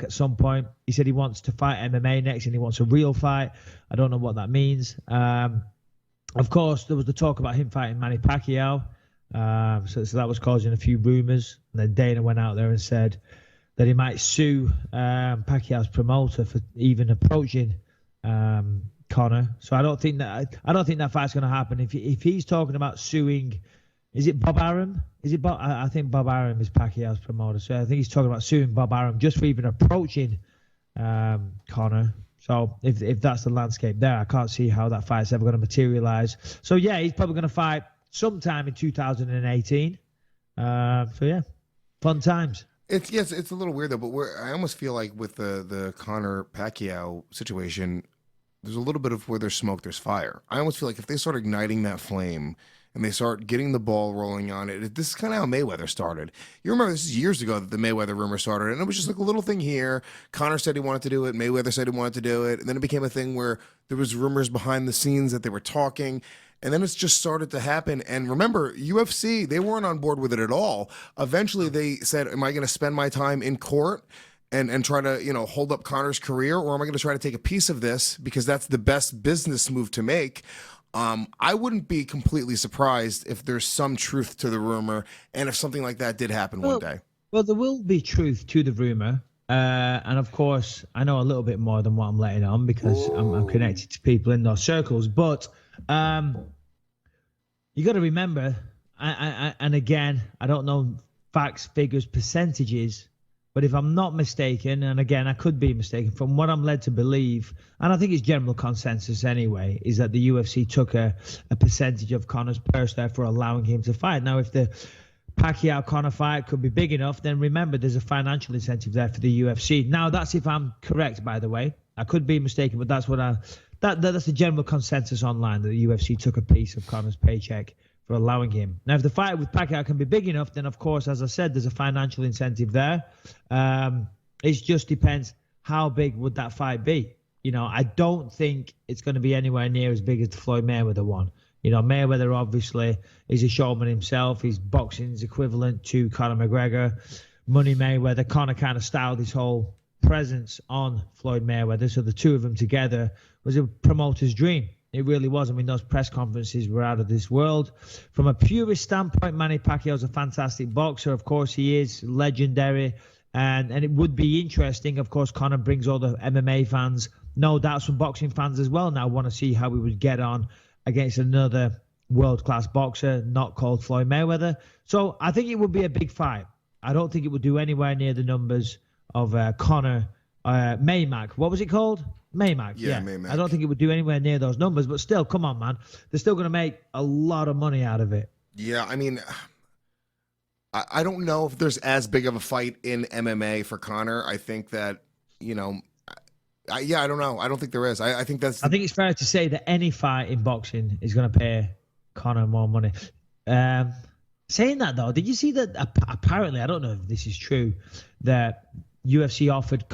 at some point. He said he wants to fight MMA next and he wants a real fight. I don't know what that means. Of course, there was the talk about him fighting Manny Pacquiao. So that was causing a few rumors. And then Dana went out there and said that he might sue Pacquiao's promoter for even approaching Conor. So I don't think that fight's going to happen. If he's talking about suing, is it Bob Arum? Is it Bob? I think Bob Arum is Pacquiao's promoter. So I think he's talking about suing Bob Arum just for even approaching Conor. So if that's the landscape there, I can't see how that fight's ever going to materialize. So yeah, he's probably going to fight sometime in 2018. So yeah, fun times. It's a little weird though, but I almost feel like with the Conor Pacquiao situation, there's a little bit of where there's smoke, there's fire. I almost feel like if they start igniting that flame and they start getting the ball rolling on it, this is kind of how Mayweather started. You remember this is years ago that the Mayweather rumor started, and it was just like a little thing here. Conor said he wanted to do it, Mayweather said he wanted to do it, and then it became a thing where there was rumors behind the scenes that they were talking. And then it's just started to happen. And remember, UFC, they weren't on board with it at all. Eventually, they said, am I going to spend my time in court and try to, hold up Conor's career? Or am I going to try to take a piece of this because that's the best business move to make? I wouldn't be completely surprised if there's some truth to the rumor and if something like that did happen one day. Well, there will be truth to the rumor. And of course, I know a little bit more than what I'm letting on because I'm connected to people in those circles. But you got to remember, and again, I don't know facts, figures, percentages, but if I'm not mistaken, and again, I could be mistaken, from what I'm led to believe, and I think it's general consensus anyway, is that the UFC took a percentage of Conor's purse there for allowing him to fight. Now, if the Pacquiao-Conor fight could be big enough, then remember there's a financial incentive there for the UFC. Now, that's if I'm correct, by the way. I could be mistaken, but that's what that's the general consensus online, that the UFC took a piece of Conor's paycheck for allowing him. Now, if the fight with Pacquiao can be big enough, then of course, as I said, there's a financial incentive there. It just depends how big would that fight be. I don't think it's going to be anywhere near as big as the Floyd Mayweather one. Mayweather obviously is a showman himself. His boxing's equivalent to Conor McGregor. Money Mayweather, Conor kind of styled his whole presence on Floyd Mayweather. So the two of them together was a promoter's dream. It really was. I mean, those press conferences were out of this world. From a purist standpoint, Manny Pacquiao's a fantastic boxer. Of course, he is legendary. And it would be interesting. Of course, Conor brings all the MMA fans, no doubt some boxing fans as well now want to see how he would get on against another world-class boxer not called Floyd Mayweather. So I think it would be a big fight. I don't think it would do anywhere near the numbers of Conor Maymac. What was it called? Maymac. Yeah, Maymac. I don't think it would do anywhere near those numbers, but still, come on, man. They're still going to make a lot of money out of it. Yeah, I mean, I don't know if there's as big of a fight in MMA for Conor. I think that, I don't know. I don't think there is. I think it's fair to say that any fight in boxing is going to pay Conor more money. Saying that, though, did you see that apparently, I don't know if this is true, that UFC offered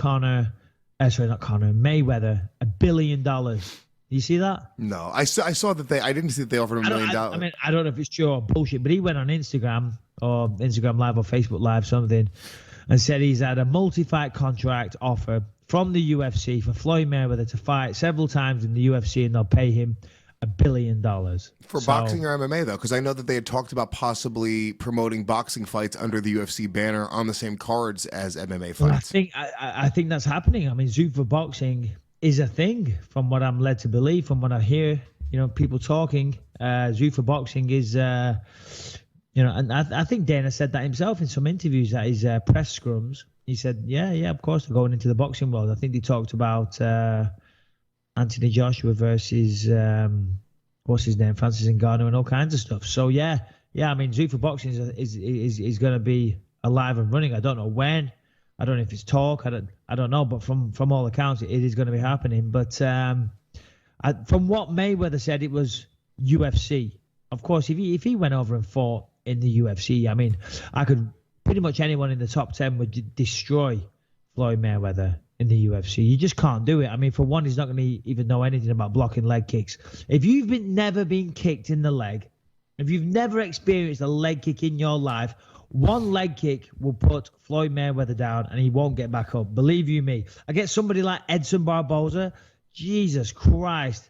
Mayweather $1 billion. Do you see that? No, I saw that I didn't see that they offered $1 million. I mean, I don't know if it's true or bullshit, but he went on Instagram Live or Facebook Live, something, and said he's had a multi-fight contract offer from the UFC for Floyd Mayweather to fight several times in the UFC, and they'll pay him $1 billion. For boxing or MMA, though? Because I know that they had talked about possibly promoting boxing fights under the UFC banner on the same cards as MMA fights. Well, I think that's happening. I mean, Zuffa boxing is a thing, from what I'm led to believe, from what I hear, people talking. Zuffa boxing is, and I think Dana said that himself in some interviews at his press scrums. He said, yeah, of course, they're going into the boxing world. I think they talked about Anthony Joshua versus what's his name, Francis Ngannou, and all kinds of stuff. So yeah. I mean, Zuffa boxing is going to be alive and running. I don't know when. I don't know if it's talk. I don't know. But from all accounts, it is going to be happening. But from what Mayweather said, it was UFC. Of course, if he went over and fought in the UFC, I mean, pretty much anyone in the top 10 would destroy Floyd Mayweather in the UFC. You just can't do it. I mean, for one, he's not going to even know anything about blocking leg kicks. If you've never been kicked in the leg, if you've never experienced a leg kick in your life, One leg kick will put Floyd Mayweather down, and he won't get back up. Believe you me. I get somebody like Edson Barboza. Jesus Christ.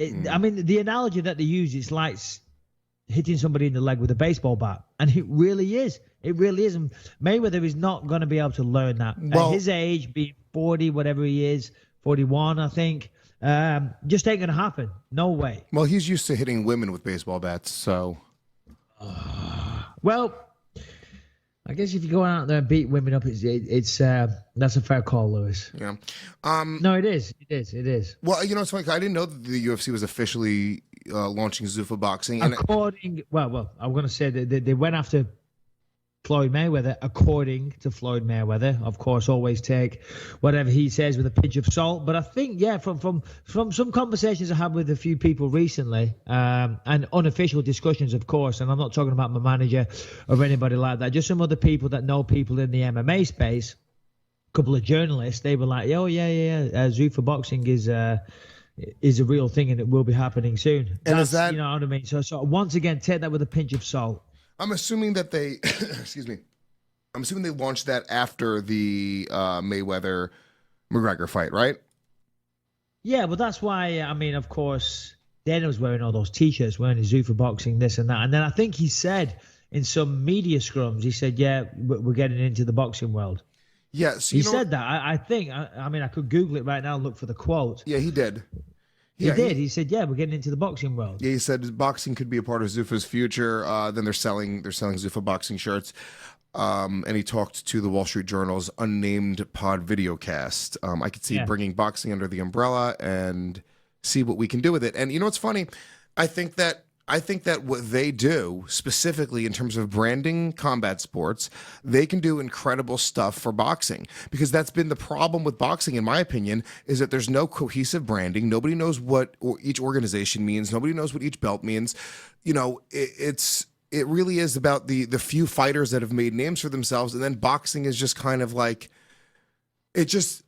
I mean, the analogy that they use is like hitting somebody in the leg with a baseball bat. And it really is. It really is. And Mayweather is not going to be able to learn that. At his age, being 40, whatever he is, 41, I think, just ain't going to happen. No way. Well, he's used to hitting women with baseball bats, so. Well, I guess if you go out there and beat women up, it's that's a fair call, Lewis. Yeah. No, it is. It is. Well, it's funny. I didn't know that the UFC was officially launching Zuffa boxing. And well, I'm going to say that they went after Floyd Mayweather, according to Floyd Mayweather. Of course, always take whatever he says with a pinch of salt. But I think, from some conversations I had with a few people recently, and unofficial discussions, of course, and I'm not talking about my manager or anybody like that, just some other people that know people in the MMA space, a couple of journalists, they were like, oh, yeah, Zuffa boxing is a real thing and it will be happening soon. And is that, you know what I mean? So once again, take that with a pinch of salt. I'm assuming that they, excuse me, I'm assuming they launched that after the Mayweather McGregor fight, right? Yeah, but that's why, I mean, of course, Dana was wearing all those T-shirts, wearing his Zuffa boxing, this and that. And then I think he said in some media scrums, he said, yeah, we're getting into the boxing world. Yes. He said that. I think, I mean, I could Google it right now and look for the quote. Yeah, he did. He did. He said, yeah, we're getting into the boxing world. Yeah, he said boxing could be a part of Zuffa's future. Then they're selling Zuffa boxing shirts. And he talked to the Wall Street Journal's unnamed pod videocast. I could see bringing boxing under the umbrella and see what we can do with it. And you know what's funny? I think that what they do specifically in terms of branding combat sports, they can do incredible stuff for boxing, because that's been the problem with boxing, in my opinion, is that there's no cohesive branding. Nobody knows what each organization means. Nobody knows what each belt means. It really is about the few fighters that have made names for themselves. And then boxing is just kind of like, it's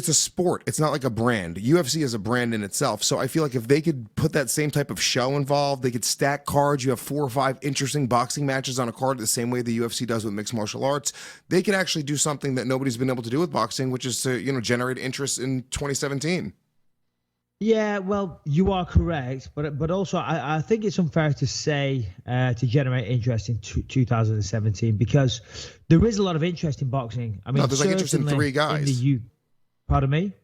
a sport. It's not like a brand. UFC is a brand in itself. So I feel like if they could put that same type of show involved, they could stack cards. You have 4 or 5 interesting boxing matches on a card the same way the UFC does with mixed martial arts. They could actually do something that nobody's been able to do with boxing, which is to, generate interest in 2017. Yeah, well, you are correct, but also I think it's unfair to say to generate interest in 2017, because there is a lot of interest in boxing. I mean, there's like interest in 3 guys. Pardon me?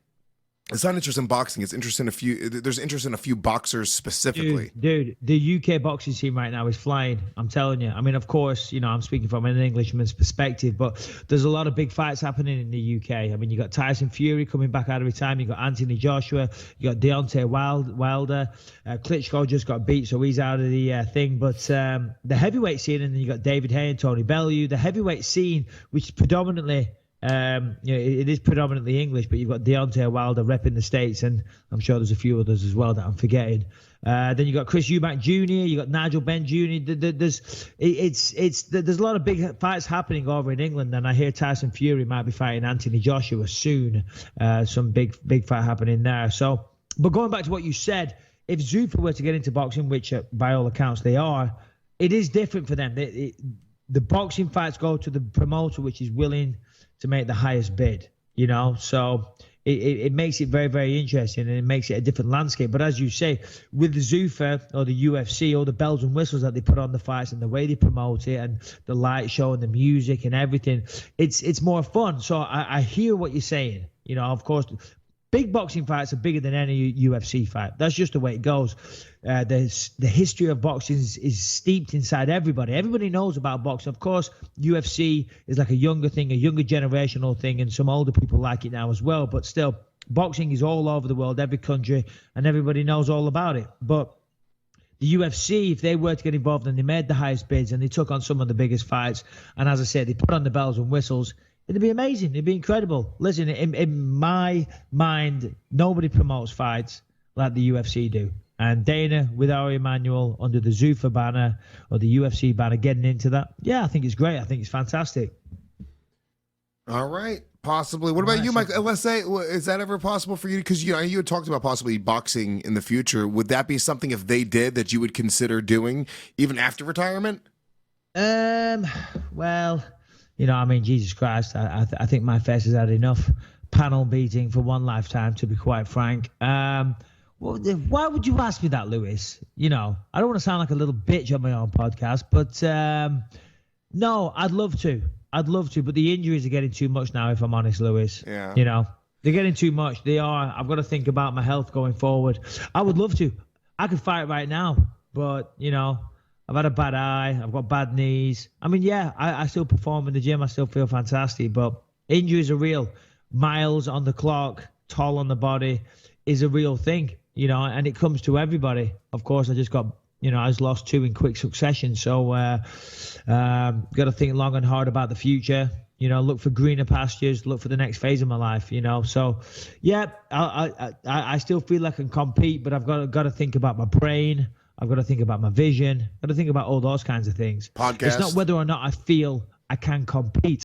It's not interest in boxing. It's interest in there's interest in a few boxers specifically. Dude, the UK boxing scene right now is flying. I'm telling you. I mean, of course, I'm speaking from an Englishman's perspective, but there's a lot of big fights happening in the UK. I mean, you got Tyson Fury coming back out of retirement. You got Anthony Joshua. You got Deontay Wilder. Klitschko just got beat, so he's out of the thing. But the heavyweight scene, and then you got David Haye and Tony Bellew. The heavyweight scene, which is predominantly it is predominantly English, but you've got Deontay Wilder repping the States, and I'm sure there's a few others as well that I'm forgetting. Then you got Chris Eubank Jr., you got Nigel Benn Jr. There's a lot of big fights happening over in England, and I hear Tyson Fury might be fighting Anthony Joshua soon. Some big fight happening there. So, but going back to what you said, if Zuffa were to get into boxing, which by all accounts they are, it is different for them. The boxing fights go to the promoter, which is willing to make the highest bid, so it makes it very, very interesting, and it makes it a different landscape. But as you say, with the Zuffa or the UFC, all the bells and whistles that they put on the fights and the way they promote it and the light show and the music and everything, it's more fun. So I hear what you're saying. Of course, big boxing fights are bigger than any UFC fight. That's just the way it goes. The history of boxing is steeped inside everybody. Everybody knows about boxing. Of course, UFC is like a younger thing, a younger generational thing, and some older people like it now as well. But still, boxing is all over the world, every country, and everybody knows all about it. But the UFC, if they were to get involved and they made the highest bids and they took on some of the biggest fights, and as I said, they put on the bells and whistles, it'd be amazing. It'd be incredible. Listen, in my mind, nobody promotes fights like the UFC do. And Dana, with Ari Emanuel under the Zuffa banner or the UFC banner, getting into that, I think it's great. I think it's fantastic. All right. Possibly. What about you, Mike? Let's say, is that ever possible for you? Because you had talked about possibly boxing in the future. Would that be something, if they did, that you would consider doing even after retirement? Well, I mean, Jesus Christ, I think my face has had enough panel beating for one lifetime, to be quite frank. Well, why would you ask me that, Lewis? I don't want to sound like a little bitch on my own podcast, but no, I'd love to. But the injuries are getting too much now, if I'm honest, Lewis. Yeah. They're getting too much. They are. I've got to think about my health going forward. I would love to. I could fight right now, but, I've had a bad eye. I've got bad knees. I mean, yeah, I still perform in the gym. I still feel fantastic, but injuries are real. Miles on the clock, toll on the body is a real thing, and it comes to everybody. Of course, I just got, I was lost 2 in quick succession. So, got to think long and hard about the future. Look for greener pastures, look for the next phase of my life, So, yeah, I still feel like I can compete, but I've got to think about my brain. I've got to think about my vision. I've got to think about all those kinds of things. Podcast. It's not whether or not I feel I can compete.